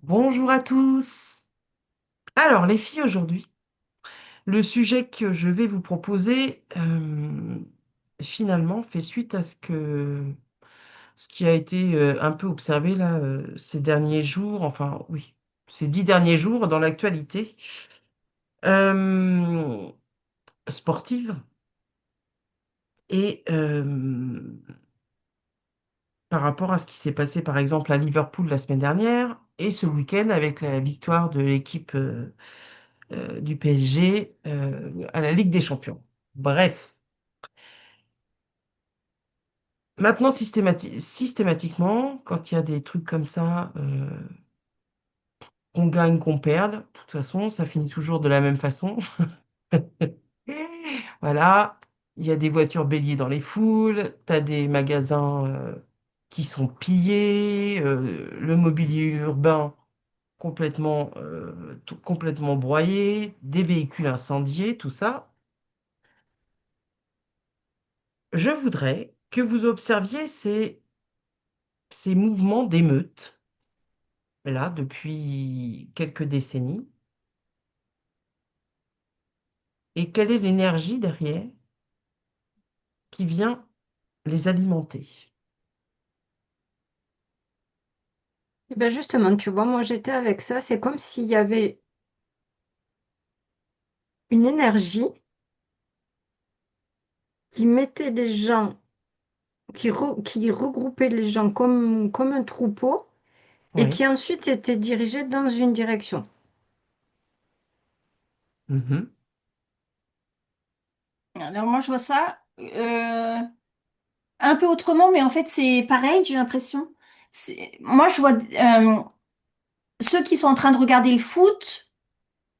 Bonjour à tous. Alors, les filles, aujourd'hui, le sujet que je vais vous proposer, finalement, fait suite à ce qui a été un peu observé là, ces derniers jours, enfin, oui, ces 10 derniers jours dans l'actualité euh, sportive et par rapport à ce qui s'est passé, par exemple, à Liverpool la semaine dernière et ce week-end avec la victoire de l'équipe du PSG à la Ligue des Champions. Bref, maintenant systématiquement, quand il y a des trucs comme ça, qu'on gagne, qu'on perde, de toute façon, ça finit toujours de la même façon. Voilà, il y a des voitures béliers dans les foules, tu as des magasins qui sont pillés, le mobilier urbain complètement broyé, des véhicules incendiés, tout ça. Je voudrais que vous observiez ces mouvements d'émeute, là, depuis quelques décennies, et quelle est l'énergie derrière qui vient les alimenter. Eh ben justement, tu vois, moi j'étais avec ça, c'est comme s'il y avait une énergie qui mettait les gens, qui regroupait les gens comme un troupeau et Oui. qui ensuite était dirigée dans une direction. Mhm. Alors moi je vois ça un peu autrement, mais en fait c'est pareil, j'ai l'impression. Moi je vois ceux qui sont en train de regarder le foot,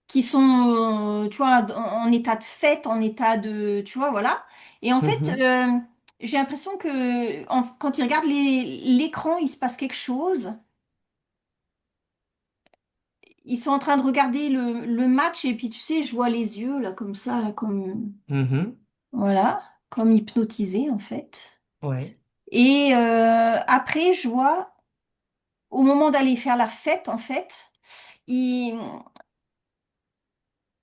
qui sont, tu vois, en état de fête, en état de, tu vois, voilà. Et en fait, Mhm. j'ai l'impression que quand ils regardent l'écran, il se passe quelque chose. Ils sont en train de regarder le match et puis tu sais, je vois les yeux là comme ça, là, comme, Mhm. voilà, comme hypnotisés en fait. Ouais. Et après, je vois, au moment d'aller faire la fête, en fait, il,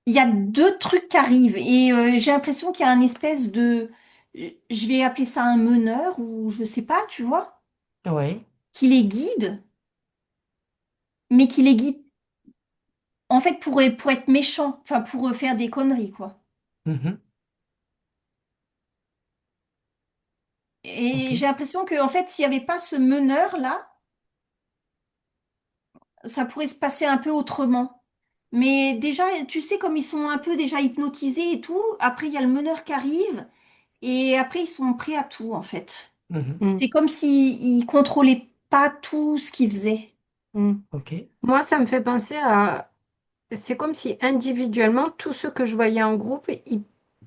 il y a deux trucs qui arrivent. Et j'ai l'impression qu'il y a un espèce de, je vais appeler ça un meneur, ou je sais pas, tu vois, Ouais. qui les guide, mais qui les guide, en fait, pour être méchant, enfin, pour faire des conneries, quoi. Mhm. Ok. Et j'ai l'impression que, en fait, s'il n'y avait pas ce meneur-là, ça pourrait se passer un peu autrement. Mais déjà, tu sais, comme ils sont un peu déjà hypnotisés et tout, après il y a le meneur qui arrive et après ils sont prêts à tout en fait. Mhm. Mm, C'est comme s'ils contrôlaient pas tout ce qu'ils faisaient. mm. Ok. Moi, ça me fait penser à... C'est comme si individuellement, tous ceux que je voyais en groupe,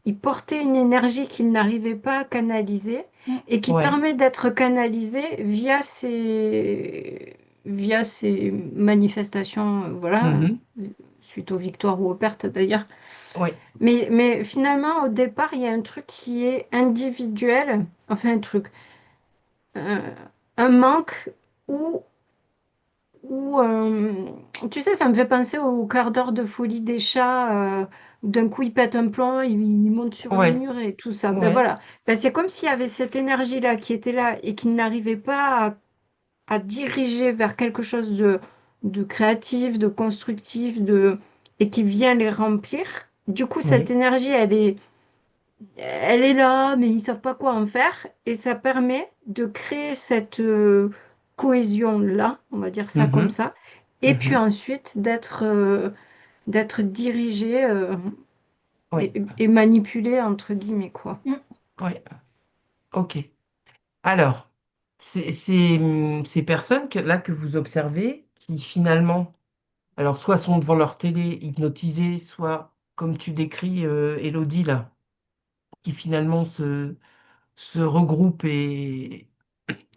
ils portaient une énergie qu'ils n'arrivaient pas à canaliser Mm. et qui Ouais. permet d'être canalisée via ces manifestations, voilà, Mhm. suite aux victoires ou aux pertes d'ailleurs. Ouais. Mais finalement, au départ, il y a un truc qui est individuel, enfin un truc, euh, un manque ou tu sais, ça me fait penser au quart d'heure de folie des chats, où d'un coup ils pètent un plomb, ils montent sur un Ouais. mur et tout ça. Ben Ouais. voilà. Ben, c'est comme s'il y avait cette énergie-là qui était là et qui n'arrivait pas à diriger vers quelque chose de créatif, de constructif, et qui vient les remplir. Du coup, cette Oui. énergie, elle est là, mais ils savent pas quoi en faire. Et ça permet de créer cette cohésion-là, on va dire ça comme Mhm. ça. Et puis Mhm. ensuite d'être dirigé Oui. et manipulé, entre guillemets, quoi. Mm. Ouais. Ok. Alors, ces personnes là que vous observez, qui finalement, alors soit sont devant leur télé hypnotisées, soit comme tu décris, Élodie, là, qui finalement se regroupent et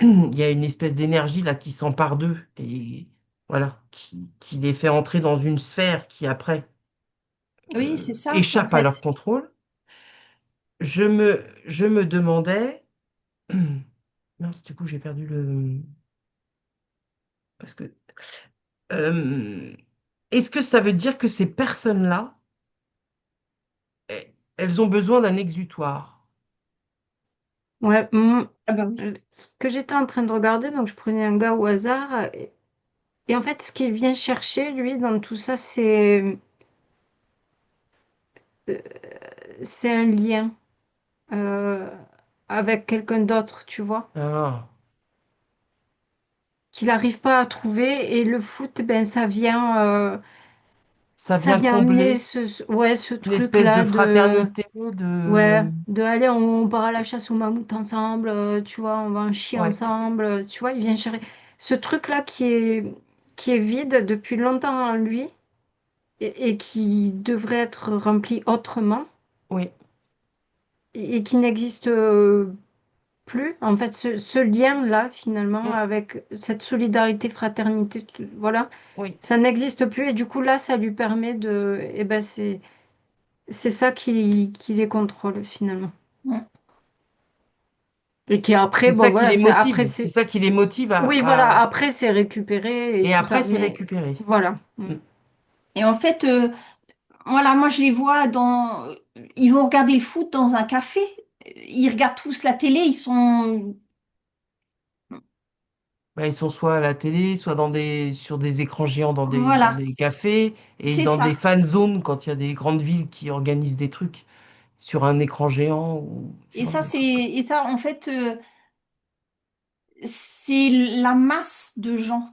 il y a une espèce d'énergie là qui s'empare d'eux et voilà, qui les fait entrer dans une sphère qui après Oui, c'est ça en échappe à leur fait. contrôle. Je me demandais, mince, du coup j'ai perdu le, parce que Euh, Est-ce que ça veut dire que ces personnes-là, elles ont besoin d'un exutoire? Ouais, Ah bah oui. ce que j'étais en train de regarder, donc je prenais un gars au hasard, et en fait, ce qu'il vient chercher, lui, dans tout ça, euh, c'est un lien euh, avec quelqu'un d'autre, tu vois, Ah, qu'il n'arrive pas à trouver, et le foot, ben, ça ça vient vient amener combler ouais, ce une espèce de truc-là de... fraternité, Ouais, de... de aller, on part à la chasse au mammouth ensemble, tu vois, on va en chier Ouais, ensemble, tu vois, il vient chercher ce truc-là qui est vide depuis longtemps en lui et qui devrait être rempli autrement oui, et qui n'existe plus. En fait, ce lien-là, finalement, mm, avec cette solidarité, fraternité, voilà, oui. ça n'existe plus et du coup, là, ça lui permet de... Eh ben, c'est ça qui les contrôle, finalement. Mm. Et qui après, C'est bon ça qui voilà, les c'est après motive, c'est c'est ça qui les motive oui voilà, à... après c'est récupéré et Et tout après, ça, c'est mais récupéré. voilà. Mm. Et en fait, voilà, moi je les vois ils vont regarder le foot dans un café. Ils regardent tous la télé, ils sont, Bah, ils sont soit à la télé, soit sur des écrans géants dans voilà, des cafés et c'est dans des ça. fan zones quand il y a des grandes villes qui organisent des trucs sur un écran géant ou tu vois, des trucs. Et ça, en fait, c'est la masse de gens.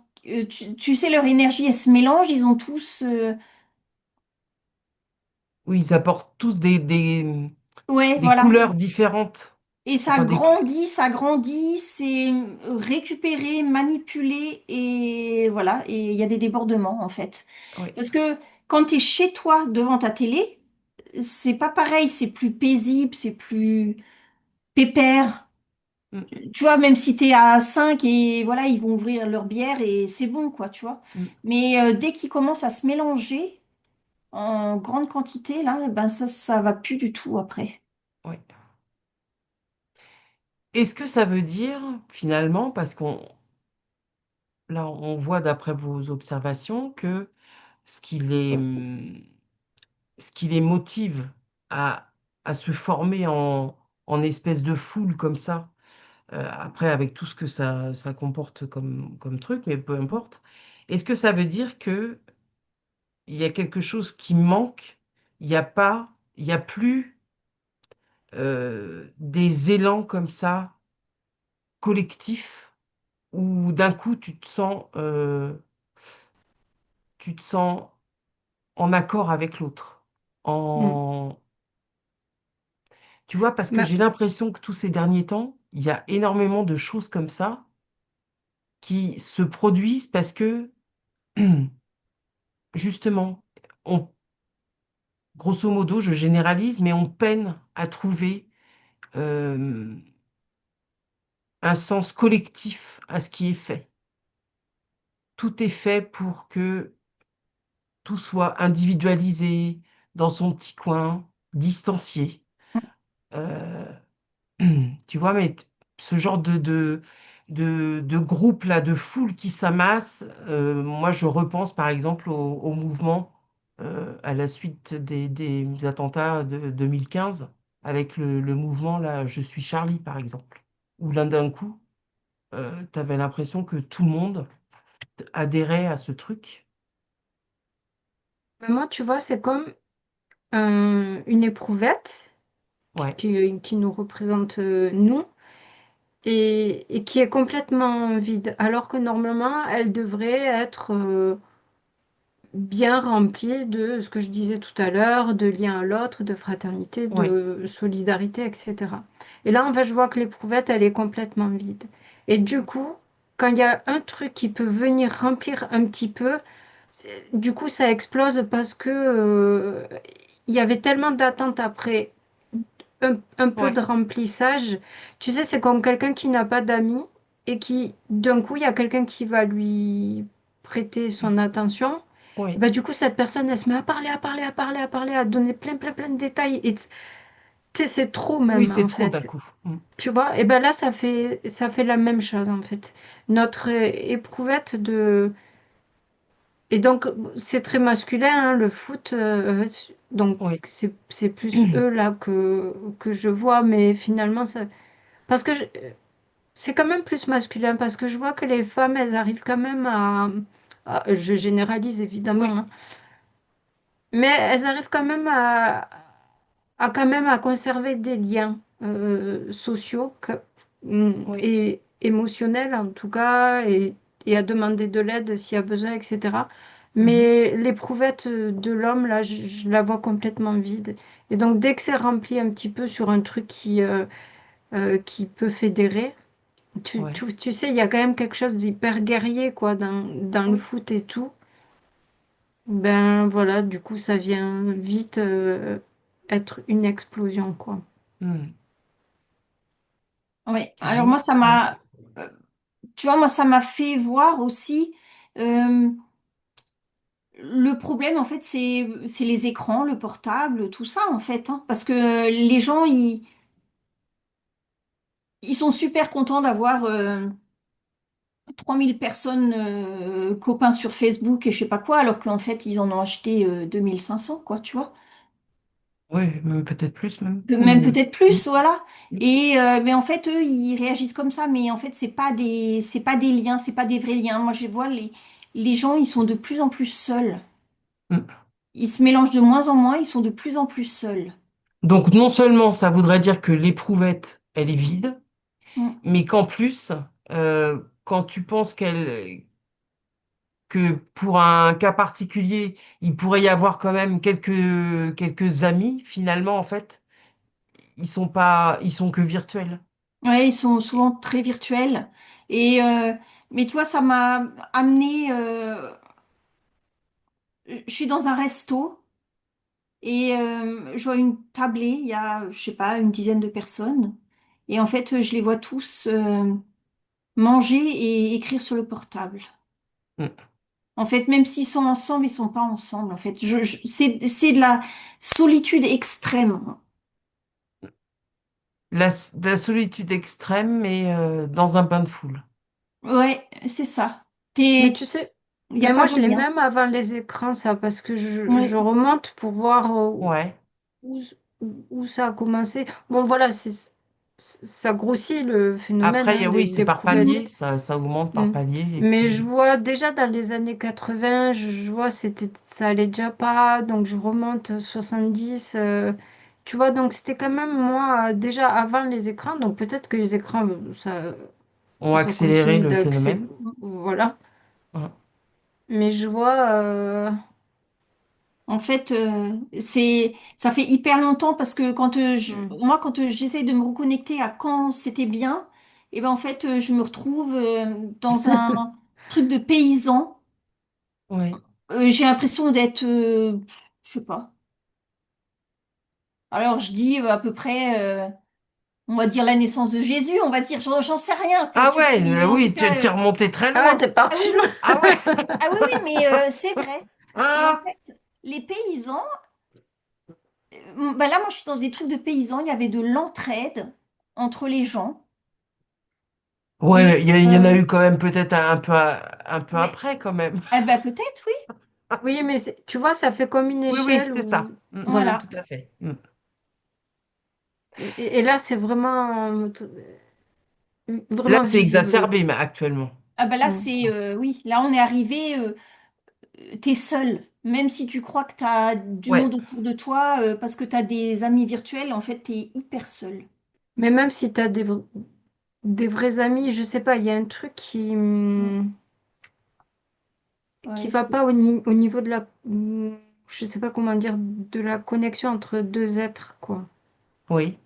Tu sais, leur énergie, elle se mélange. Ils ont tous, Oui, ils apportent tous ouais, des voilà. couleurs différentes. Et ça Enfin, grandit, ça grandit. C'est récupéré, manipulé, et voilà. Et il y a des débordements, en fait. oui. Parce que quand tu es chez toi devant ta télé, c'est pas pareil. C'est plus paisible, c'est plus pépère. Mm, Tu vois, même si t'es à 5 et voilà, ils vont ouvrir leur bière et c'est bon, quoi, tu vois. mm, Mais dès qu'ils commencent à se mélanger en grande quantité, là, ben ça va plus du tout après. oui. Est-ce que ça veut dire finalement, parce qu'on là on voit d'après vos observations que ce qui les, ce qui les motive à, à se former en espèce de foule comme ça, après avec tout ce que ça comporte comme truc, mais peu importe, est-ce que ça veut dire que il y a quelque chose qui manque, il n'y a pas, il n'y a plus des élans comme ça collectifs où d'un coup tu te sens en accord avec l'autre, Mm. en tu vois, parce que Bah, j'ai l'impression que tous ces derniers temps, il y a énormément de choses comme ça qui se produisent parce que, justement, on, grosso modo, je généralise, mais on peine à trouver euh, un sens collectif à ce qui est fait. Tout est fait pour que tout soit individualisé dans son petit coin, distancié. Euh, Tu vois, mais ce genre de groupe là, de foule qui s'amasse, moi je repense par exemple au mouvement à la suite des attentats de 2015, avec le mouvement là, Je suis Charlie par exemple, où là d'un coup, tu avais l'impression que tout le monde adhérait à ce truc. moi, tu vois, c'est comme une éprouvette Ouais, qui nous représente nous et qui est complètement vide, alors que normalement, elle devrait être bien rempli de ce que je disais tout à l'heure, de lien à l'autre, de fraternité, ouais, de solidarité, etc. Et là, en fait, je vois que l'éprouvette, elle est complètement vide. Et du coup, quand il y a un truc qui peut venir remplir un petit peu, du coup, ça explose parce que il y avait tellement d'attentes après un peu ouais, de remplissage. Tu sais, c'est comme quelqu'un qui n'a pas d'amis et qui, d'un coup, il y a quelqu'un qui va lui prêter son attention. ouais. Bah, du coup, cette personne, elle se met à parler, à parler, à parler, à parler, à donner plein de détails. Et tu sais, c'est trop Oui, même, c'est en trop d'un fait. coup. Mm. Tu vois? Et ben là, ça fait la même chose, en fait. Notre éprouvette de... Et donc, c'est très masculin, hein, le foot. Donc, Oui. c'est plus eux là que je vois. Mais finalement, parce que c'est quand même plus masculin. Parce que je vois que les femmes, elles arrivent quand même je généralise évidemment, Oui. hein, mais elles arrivent quand même quand même à conserver des liens sociaux Oui. et émotionnels en tout cas, et à demander de l'aide s'il y a besoin, etc. Mhm. Mais l'éprouvette de l'homme, là, je la vois complètement vide. Et donc, dès que c'est rempli un petit peu sur un truc qui peut fédérer, Ouais. tu sais, il y a quand même quelque chose d'hyper guerrier, quoi, dans le Oui. foot et tout. Ben voilà, du coup, ça vient vite être une explosion, quoi. Mhm. Oui. Alors moi, Oui. Oui. euh, tu vois, moi, ça m'a fait voir aussi euh, le problème, en fait, c'est les écrans, le portable, tout ça, en fait, hein. Parce que les gens, ils sont super contents d'avoir 3000 personnes copains sur Facebook et je sais pas quoi, alors qu'en fait, ils en ont acheté 2500, quoi, tu vois. Oui, peut-être plus même. Même peut-être Mm. plus, voilà. Et mais en fait, eux, ils réagissent comme ça, mais en fait, c'est pas des liens, c'est pas des vrais liens. Moi, je vois les gens, ils sont de plus en plus seuls. Mm. Ils se mélangent de moins en moins, ils sont de plus en plus seuls. Donc non seulement ça voudrait dire que l'éprouvette, elle est vide, Mm. mais qu'en plus, quand tu penses que pour un cas particulier, il pourrait y avoir quand même quelques amis, finalement, en fait, ils sont que virtuels. Ouais, ils sont souvent très virtuels. Et mais tu vois, ça m'a amené. Je suis dans un resto et je vois une tablée. Il y a, je sais pas, une dizaine de personnes. Et en fait, je les vois tous manger et écrire sur le portable. Mm. En fait, même s'ils sont ensemble, ils sont pas ensemble. En fait, c'est de la solitude extrême. De la solitude extrême, mais dans un bain de foule. Ouais, c'est ça. Mais Il tu sais, n'y a mais pas moi de je l'ai lien. même avant les écrans, ça, parce que je Oui. remonte pour voir Ouais. où, où ça a commencé. Bon, voilà, ça grossit le phénomène, Après, hein, oui, c'est par d'éprouvettes. palier, ça augmente par Mm. palier, et Mais je puis... vois déjà dans les années 80, je vois ça allait déjà pas, donc je remonte 70. Tu vois, donc c'était quand même moi déjà avant les écrans, donc peut-être que les écrans, ont ça accéléré continue le d'accélérer. phénomène. Voilà. Mm. Mais je vois. En fait, ça fait hyper longtemps parce que Hmm. moi, quand j'essaye de me reconnecter à quand c'était bien, et ben en fait, je me retrouve dans un truc de paysan. Oui. J'ai l'impression d'être, je sais pas. Alors, je dis à peu près, on va dire la naissance de Jésus, on va dire, j'en sais rien, quoi, Ah tu vois. ouais, Mais en tout oui, cas, tu es remonté très Ah ouais, loin. t'es ah oui, parti oui, loin. Ah ouais. ah oui, oui, mais c'est vrai. Et en Ah. fait, les paysans. Bah là, moi, je suis dans des trucs de paysans. Il y avait de l'entraide entre les gens. Et Ouais, il y en a eu quand même peut-être un peu mais, après quand même. eh ben, peut-être, oui. Oui, mais tu vois, ça fait comme une Oui, oui, échelle c'est où. ça. Mm, Voilà. Voilà. tout à fait. Mm. Et là, c'est Là, vraiment c'est visible. exacerbé mais actuellement. Ah ben là, Hmm. c'est oui. Là, on est arrivé. T'es seul. Même si tu crois que t'as du Ouais. monde autour de toi, parce que t'as des amis virtuels, en fait, t'es hyper seul. Mais même si t'as des vrais amis, je sais pas, il y a un truc Mm. qui Ouais, va c'est. pas au niveau de je sais pas comment dire, de la connexion entre deux êtres, quoi. Oui.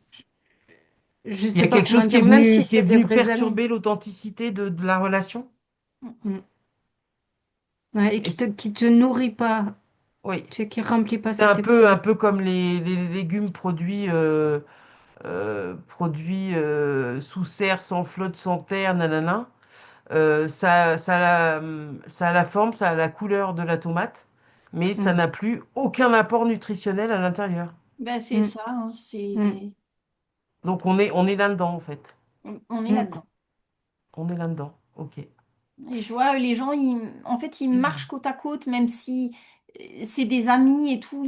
Je Il y sais a pas quelque comment chose dire, même si qui est c'est des venu vrais amis. perturber l'authenticité de la relation. Hmm. Ouais, et Et qui te nourrit pas, oui. tu sais, qui remplit pas C'est cette un éprouvette. peu comme les légumes produits sous serre, sans flotte, sans terre, nanana. Ça a la forme, ça a la couleur de la tomate, mais ça Hmm. n'a plus aucun apport nutritionnel à l'intérieur. Ben, c'est Hmm. ça, hein, Hmm. Donc on est là-dedans en fait. on est Hmm. là-dedans. On est là-dedans. Ok. Et je vois les gens, en fait, ils marchent côte à côte, même si c'est des amis et tout.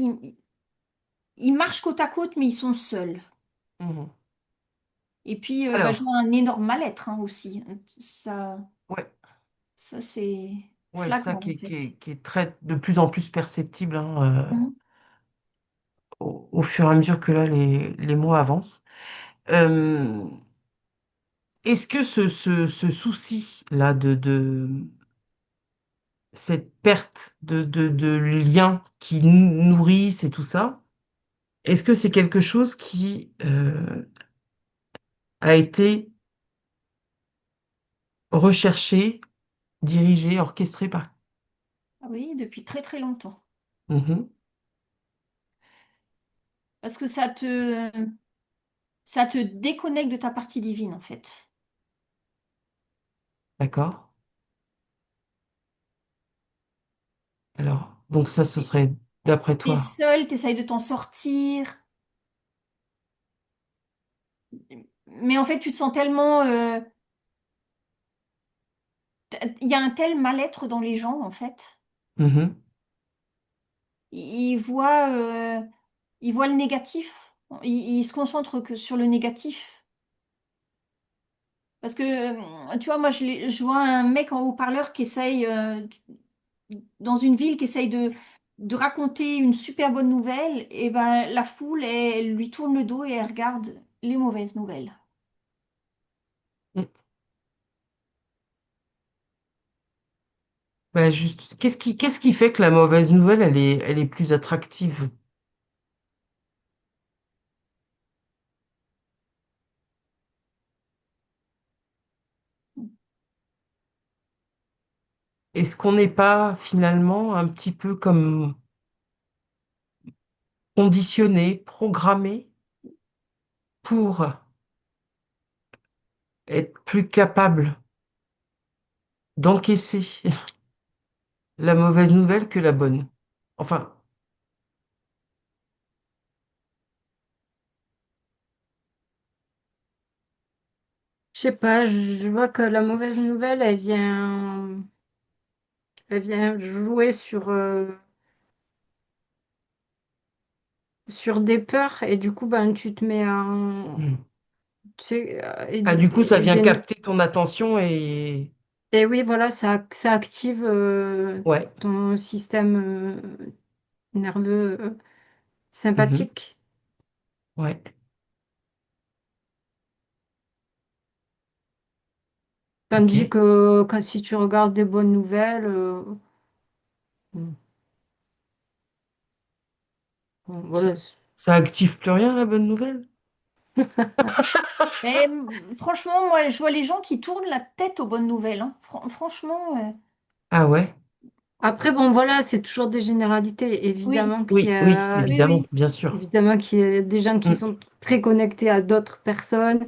Ils marchent côte à côte, mais ils sont seuls. Mhm. Et puis, bah, je Alors, vois un énorme mal-être hein, aussi. ouais, Ça c'est ouais, ça flagrant, en fait. qui est très, de plus en plus perceptible hein, Mhm. au fur et à mesure que là, les mois avancent. Euh, Est-ce que ce souci-là de cette perte de liens qui nous nourrissent et tout ça, est-ce que c'est quelque chose qui a été recherché, dirigé, orchestré par... Ah oui, depuis très très longtemps. Mhm, Parce que ça te déconnecte de ta partie divine, en fait. d'accord. Alors, donc ça, ce T'es serait d'après t'es toi. seul, t'essayes de t'en sortir. Mais en fait, tu te sens tellement... il y a un tel mal-être dans les gens, en fait. Mhm, Ils voient, ils voient le négatif. Ils se concentrent que sur le négatif. Parce que, tu vois, moi, je vois un mec en haut-parleur qui essaye, dans une ville, qui essaye de raconter une super bonne nouvelle. Et ben, la foule, elle lui tourne le dos et elle regarde les mauvaises nouvelles. mhm. Bah, juste, qu'est-ce qui fait que la mauvaise nouvelle, elle est plus attractive? Est-ce qu'on n'est pas finalement un petit peu comme conditionné, programmé pour être plus capable d'encaisser la mauvaise nouvelle que la bonne? Enfin, Je sais pas, je vois que la mauvaise nouvelle, elle vient jouer sur des peurs et du coup, ben, tu te mets en, hmm. tu sais, Ah, du coup, ça vient capter ton attention et oui, voilà, ça active ouais. ton système nerveux Mhm. sympathique. Ouais. Tandis Ok. que si tu regardes des bonnes nouvelles, bon, Ça, voilà. ça active plus rien, la bonne nouvelle? Mais franchement, moi, je vois les gens qui tournent la tête aux bonnes nouvelles. Hein. Franchement, Ah ouais? Après, bon, voilà, c'est toujours des généralités. oui, Oui, oui, oui, évidemment, oui. bien sûr. Évidemment qu'il y a des gens qui Hmm. sont très connectés à d'autres personnes.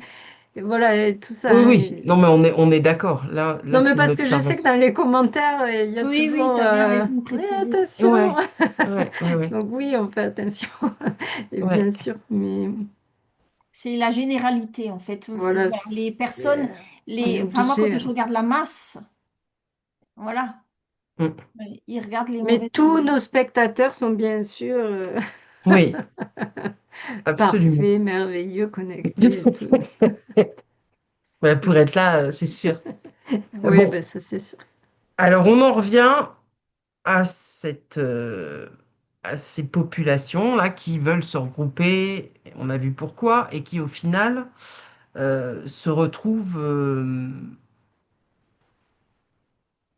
Et voilà, et tout ça. Oui, Hein. oui. Non, mais on est d'accord. Là, Non, mais c'est une parce que je sais que observation. dans les commentaires, il y a Oui, oui, toujours tu as bien raison de oui, préciser. attention. Ouais. Ouais, ouais, ouais. Donc oui, on fait attention. Et bien Ouais. sûr, mais C'est la généralité, en fait. voilà, Voilà, les personnes, on est enfin, moi, quand obligé. je regarde la masse, voilà, Hmm. ils regardent les Mais mauvaises tous nouvelles. nos spectateurs sont bien sûr Oui, absolument. parfaits, merveilleux, connectés et tout. Ouais, pour être là, c'est sûr. Oui, Bon, ben ça c'est sûr. alors on en revient à à ces populations-là qui veulent se regrouper, on a vu pourquoi, et qui au final se retrouvent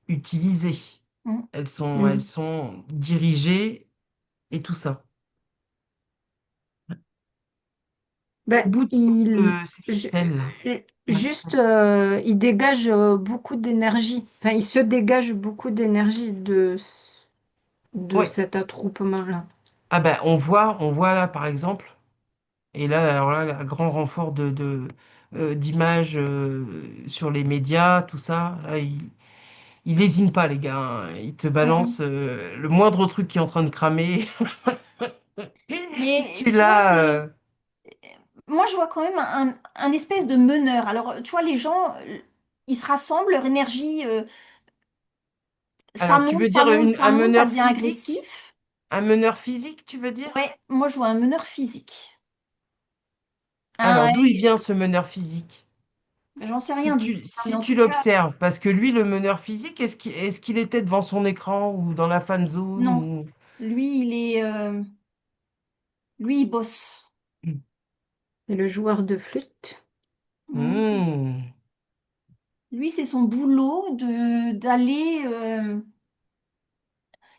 utilisées. Mm. Elles Mm. sont dirigées et tout ça. Au Ben, bout de ces ficelles. Ouais. juste, il dégage beaucoup d'énergie. Enfin, il se dégage beaucoup d'énergie de Ouais. cet attroupement-là. Ah ben, on voit là par exemple, et là, alors là, un grand renfort d'images sur les médias, tout ça, là, il lésine pas, les gars, hein. Il te balance Mm. le moindre truc qui est en train de cramer. Mais Tu tu vois, l'as. moi, je vois quand même un espèce de meneur. Alors, tu vois, les gens, ils se rassemblent, leur énergie. Ça Alors, tu monte, veux ça dire monte, ça un monte, ça meneur devient physique? agressif. Un meneur physique, tu veux dire? Ouais, moi je vois un meneur physique. Alors, Un, d'où il vient ce meneur physique? j'en sais Si rien d'où tu, il vient, mais si en tu tout cas, l'observes, parce que lui, le meneur physique, est-ce qu'il était devant son écran ou dans la fan zone non. ou... Lui, lui, il bosse. Et le joueur de flûte. Mm. Hmm. Lui, c'est son boulot de d'aller.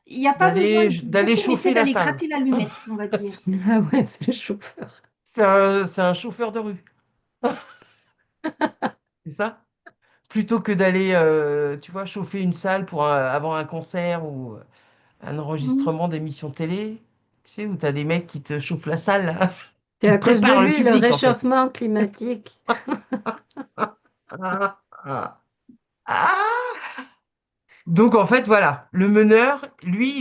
Il n'y a pas besoin de D'aller beaucoup, mais tu sais, chauffer la d'aller salle. gratter l'allumette, on va dire. Ah ouais, c'est le chauffeur. C'est un chauffeur de rue, c'est ça? Plutôt que d'aller, tu vois, chauffer une salle pour avant un concert ou un Mm. enregistrement d'émission télé, tu sais, où tu as des mecs qui te chauffent la salle, là, C'est qui à te cause de préparent le lui, le public, en fait. réchauffement climatique. Ah, ah, ah. Donc, en fait, voilà, le meneur, lui,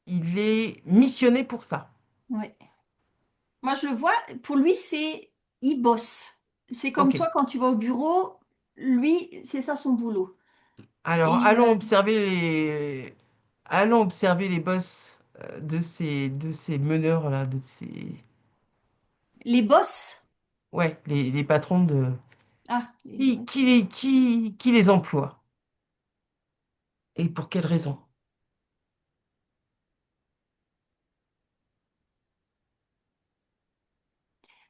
il est missionné pour ça. Ouais. Moi, je le vois, pour lui, c'est il bosse. C'est comme OK. toi, quand tu vas au bureau, lui, c'est ça son boulot. Alors, Et allons observer les boss de ces meneurs-là, les boss, ouais, les patrons ah, qui les emploie et pour quelles raisons?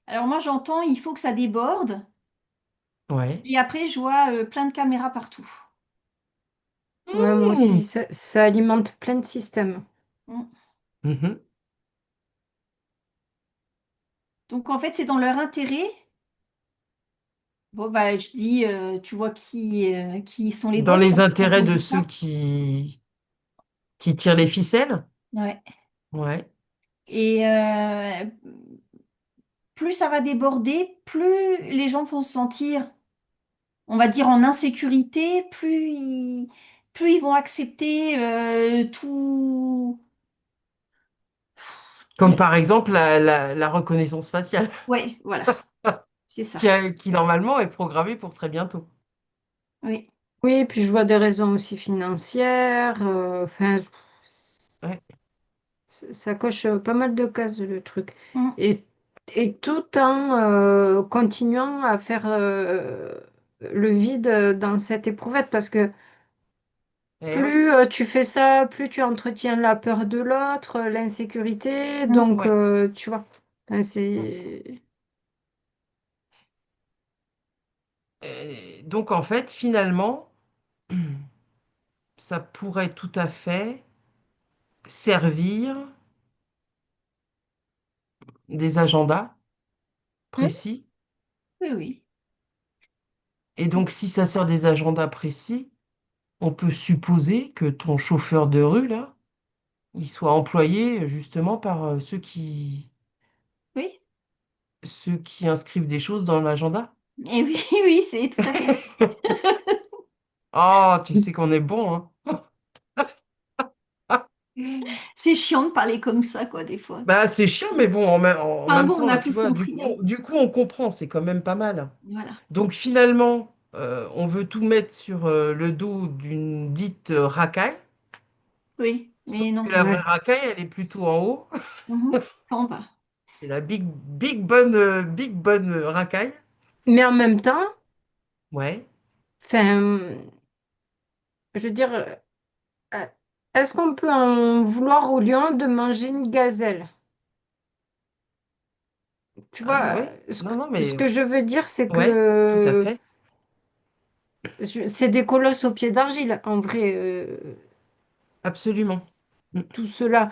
alors moi, j'entends, il faut que ça déborde. Ouais. Et après, je vois plein de caméras partout. Ouais, moi Mmh. aussi, ça alimente plein de systèmes. Mm. Mhm. Donc, en fait, c'est dans leur intérêt. Bon, bah, je dis, tu vois qui sont les Dans boss, les hein, quand intérêts on de dit ceux ça. qui tirent les ficelles? Ouais. Ouais. Et plus ça va déborder, plus les gens vont se sentir, on va dire, en insécurité, plus ils vont accepter tout. Comme par exemple la reconnaissance faciale, Ouais, voilà, c'est ça. qui normalement est programmée pour très bientôt. Oui. Oui, puis je vois des raisons aussi financières. Enfin, Ouais. ça coche pas mal de cases, le truc. Mm. Et, et tout en continuant à faire le vide dans cette éprouvette, parce que Eh oui. plus tu fais ça, plus tu entretiens la peur de l'autre, l'insécurité. Mm. Donc, Ouais. tu vois, enfin, c'est... Donc en fait, finalement, ça pourrait tout à fait servir des agendas Mm. précis. Oui, oui. Et donc, si ça sert des agendas précis, on peut supposer que ton chauffeur de rue, là, il soit employé justement par Oui. ceux qui inscrivent des choses dans l'agenda. Et oui, oui, c'est tout à fait. Oh, tu sais qu'on est bon, hein. C'est chiant de parler comme ça, quoi, des fois. Bah, c'est chiant, mais bon, en Enfin même bon, on a temps, tu tous vois, du coup, compris, hein. du coup, on comprend, c'est quand même pas mal. Voilà. Donc finalement, on veut tout mettre sur le dos d'une dite racaille, Oui, sauf mais que non. la vraie Ouais. racaille, elle est plutôt en haut. Mhm. Quand on va. C'est la big bonne racaille. Mais en même temps, Ouais. enfin, je veux dire, euh, est-ce qu'on peut en vouloir au lion de manger une gazelle? Tu Ah vois, ouais. Non, non, ce mais que je veux dire, c'est ouais, tout à que fait. c'est des colosses au pied d'argile, en vrai, Absolument. Mm. tout cela.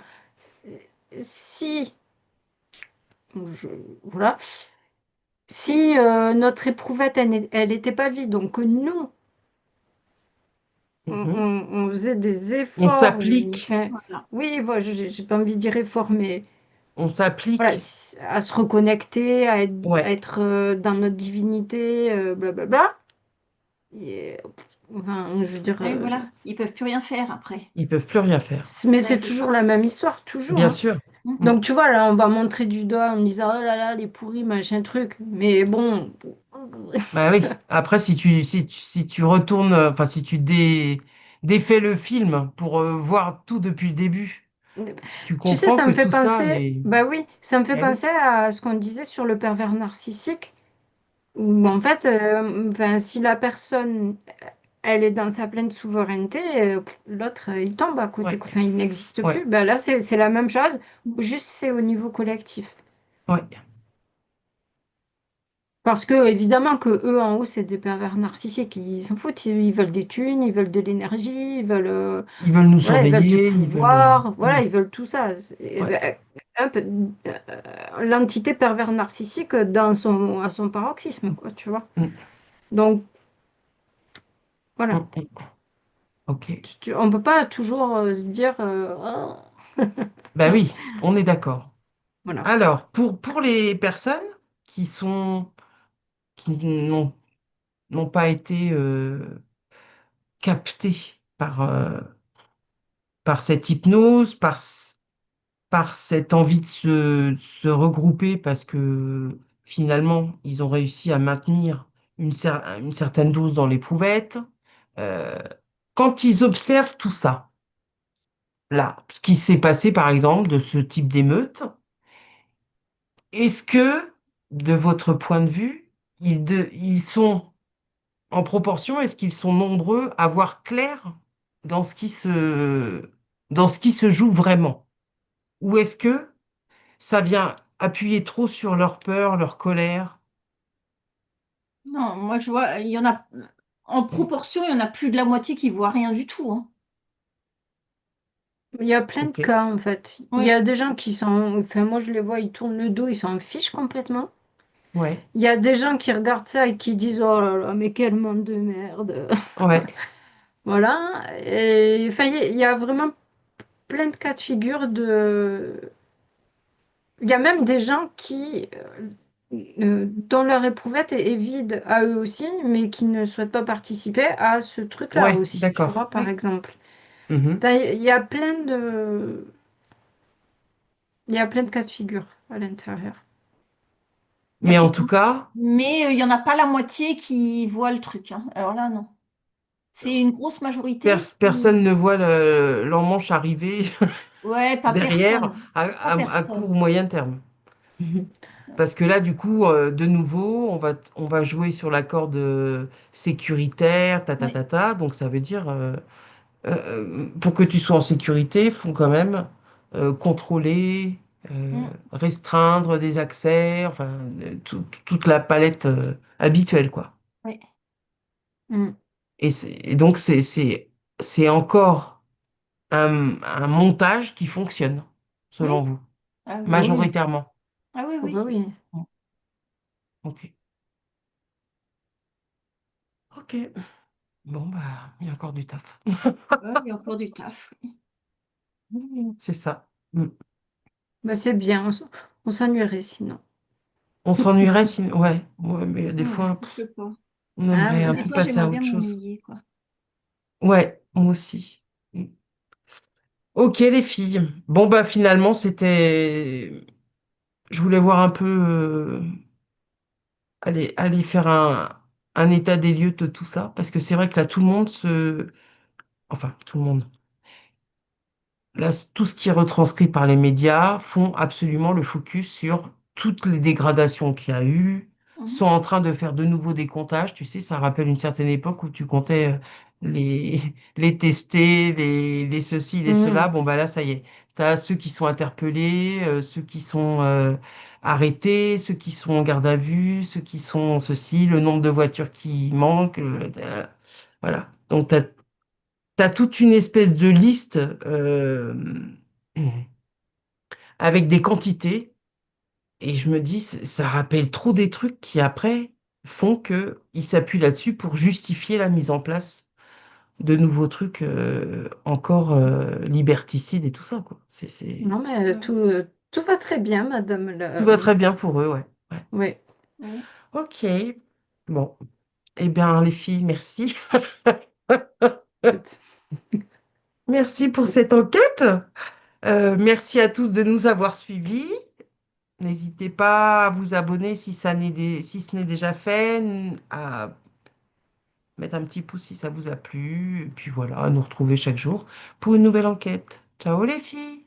Si, je- voilà, si notre éprouvette, elle n'était pas vide, donc que nous, Mhm. on faisait des On efforts, ou, s'applique. enfin, Voilà. oui, voilà, j'ai pas envie de dire effort, mais On voilà, s'applique. à se reconnecter, à Ouais. être dans notre divinité, blablabla. Et, enfin, je veux dire, Et voilà. Ils peuvent plus rien faire après. Ils peuvent plus rien faire. mais Ben, c'est c'est toujours ça. la même histoire, toujours, Bien hein. sûr. Mhm. Mm. Donc tu vois, là, on va montrer du doigt en disant, oh là là, les pourris, machin truc. Mais bon, Bah oui. Après, si tu retournes, enfin, si tu défais le film pour voir tout depuis le début, tu Tu sais, comprends ça que me fait tout ça penser, est... bah oui, ça me fait Eh oui, penser à ce qu'on disait sur le pervers narcissique, où en fait, enfin, si la personne, elle est dans sa pleine souveraineté, l'autre, il tombe à côté, ouais, quoi. Enfin, il n'existe ouais, plus. Ben là, c'est la même chose, juste c'est au niveau collectif. ouais. Parce que évidemment que eux en haut, c'est des pervers narcissiques, ils s'en foutent, ils veulent des thunes, ils veulent de l'énergie, ils veulent, Ils veulent nous voilà, ils veulent du surveiller, ils veulent... pouvoir, voilà, Mm, ils veulent tout ça. ouais, Un peu, l'entité pervers narcissique à son paroxysme, quoi, tu vois. mm, Donc, voilà. mm. Ok. On peut pas toujours se dire, oh. Ben oui, on est d'accord. Voilà. Alors, pour les personnes qui sont, qui n'ont pas été captées par cette hypnose, par cette envie de se regrouper parce que finalement, ils ont réussi à maintenir une certaine dose dans l'éprouvette. Euh, Quand ils observent tout ça, là, ce qui s'est passé par exemple de ce type d'émeute, est-ce que, de votre point de vue, ils sont en proportion, est-ce qu'ils sont nombreux à voir clair dans dans ce qui se joue vraiment? Ou est-ce que ça vient appuyer trop sur leur peur, leur colère? Non, moi je vois, il y en a, en Mm. proportion, il y en a plus de la moitié qui voit rien du tout, hein. Il y a plein de Ok, cas, en fait. Il y Ouais, a des gens qui sont, enfin, moi je les vois, ils tournent le dos, ils s'en fichent complètement. ouais, Il y a des gens qui regardent ça et qui disent, oh là là, mais quel monde de merde. ouais, Voilà. Et enfin, il y a vraiment plein de cas de figure de. Il y a même des gens qui, dont leur éprouvette est vide à eux aussi, mais qui ne souhaitent pas participer à ce truc-là ouais, aussi, tu d'accord, vois, par ouais. exemple. Mhm. Enfin, il y a plein de cas de figure à l'intérieur. Mais en tout cas, mais il y en a pas la moitié qui voit le truc, hein. Alors là, non. C'est une grosse majorité personne ne voit leur manche arriver Ouais, pas derrière personne. Pas à court ou personne. moyen terme. Mhm. Parce que là, du coup, de nouveau, on va jouer sur la corde sécuritaire, ta ta Ouais. ta ta. Donc ça veut dire, pour que tu sois en sécurité, il faut quand même contrôler, Mm. restreindre des accès, enfin, toute la palette habituelle, quoi. Ouais. Mm. Et donc, c'est encore un montage qui fonctionne, selon Oui. vous, Ah Bah oui. oui, majoritairement. Ah oui, oh bah oui. oui. Mm. Ok. Ok. Bon, bah, il y a encore du taf. Ouais, il y a encore du taf. C'est ça. Mm. Bah c'est bien, on s'ennuierait sinon. On s'ennuierait si... Ouais, ouais, mais des Ouais, fois, je peux pas. on Ah aimerait oui. un Des peu fois, passer j'aimerais à bien autre chose. m'ennuyer, quoi. Ouais, moi aussi. Mm. Ok, les filles. Bon, bah, finalement, c'était... Je voulais voir un peu... aller faire un état des lieux de tout ça. Parce que c'est vrai que là, tout le monde se... Enfin, tout le monde. Là, tout ce qui est retranscrit par les médias font absolument le focus sur toutes les dégradations qu'il y a eu, Mhm. sont en train de faire de nouveaux décomptages. Tu sais, ça rappelle une certaine époque où tu comptais les, les testés, les ceci, les cela. Mm. Bon, bah là, ça y est. Tu as ceux qui sont interpellés, ceux qui sont arrêtés, ceux qui sont en garde à vue, ceux qui sont ceci, le nombre de voitures qui manquent. Voilà. Donc, tu as toute une espèce de liste avec des quantités, et je me dis, ça rappelle trop des trucs qui après font que ils s'appuient là-dessus pour justifier la mise en place de nouveaux trucs encore liberticides et tout ça, quoi. Non mais Ouais. tout va très bien, madame. Tout va très bien pour eux, ouais. Ouais. Oui, Ouais. Ok. Bon. Eh bien, les filles, merci. écoute. Merci pour cette enquête. Merci à tous de nous avoir suivis. N'hésitez pas à vous abonner si si ce n'est déjà fait, à mettre un petit pouce si ça vous a plu. Et puis voilà, à nous retrouver chaque jour pour une nouvelle enquête. Ciao les filles!